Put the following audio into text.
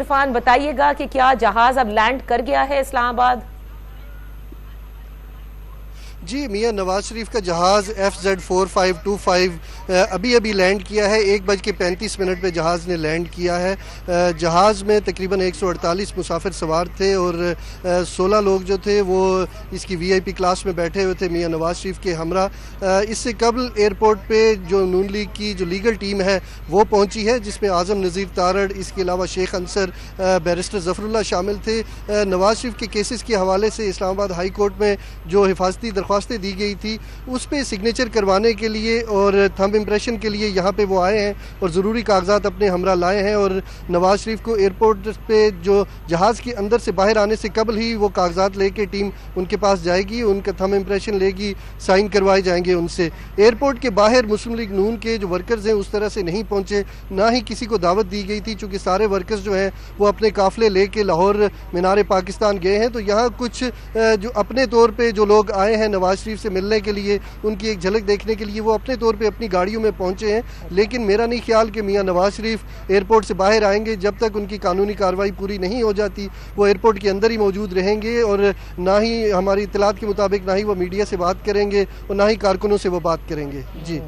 इरफान, बताइएगा कि क्या जहाज अब लैंड कर गया है इस्लामाबाद? जी, मियां नवाज शरीफ का जहाज़ FZ4525 अभी अभी लैंड किया है। 1:35 पे जहाज़ ने लैंड किया है। जहाज़ में तकरीबन 148 मुसाफिर सवार थे और 16 लोग जो थे वो इसकी VIP क्लास में बैठे हुए थे मियां नवाज शरीफ के हमरा। इससे कबल एयरपोर्ट पे जो नून लीग की जो लीगल टीम है वो पहुंची है, जिसमें आज़म नज़ीर तारड़, इसके अलावा शेख अंसर, बैरिस्टर ज़फ़रुल्लाह शामिल थे। नवाज शरीफ के केसेस के हवाले से इस्लामाबाद हाई कोर्ट में जो हिफाजती दरख्वास्तें दी गई थी उस पर सिग्नेचर करवाने के लिए और थंब इम्प्रेशन के लिए यहाँ पे वो आए हैं और ज़रूरी कागजात अपने हमरा लाए हैं। और नवाज शरीफ को एयरपोर्ट पे जो जहाज़ के अंदर से बाहर आने से कबल ही वो कागजात लेके टीम उनके पास जाएगी, उनका थंब इम्प्रेशन लेगी, साइन करवाए जाएंगे उनसे। एयरपोर्ट के बाहर मुस्लिम लीग नून के जो वर्कर्स हैं उस तरह से नहीं पहुँचे, ना ही किसी को दावत दी गई थी, चूँकि सारे वर्कर्स जो हैं वो अपने काफ़िले लेके लाहौर मीनार पाकिस्तान गए हैं। तो यहाँ कुछ जो अपने तौर पर जो लोग आए हैं नवाज शरीफ से मिलने के लिए, उनकी एक झलक देखने के लिए, वो अपने तौर पे अपनी गाड़ियों में पहुंचे हैं। लेकिन मेरा नहीं ख्याल कि मियां नवाज शरीफ एयरपोर्ट से बाहर आएंगे जब तक उनकी कानूनी कार्रवाई पूरी नहीं हो जाती। वो एयरपोर्ट के अंदर ही मौजूद रहेंगे और ना ही हमारी इत्तलात के मुताबिक ना ही वो मीडिया से बात करेंगे और ना ही कारकुनों से वो बात करेंगे। जी।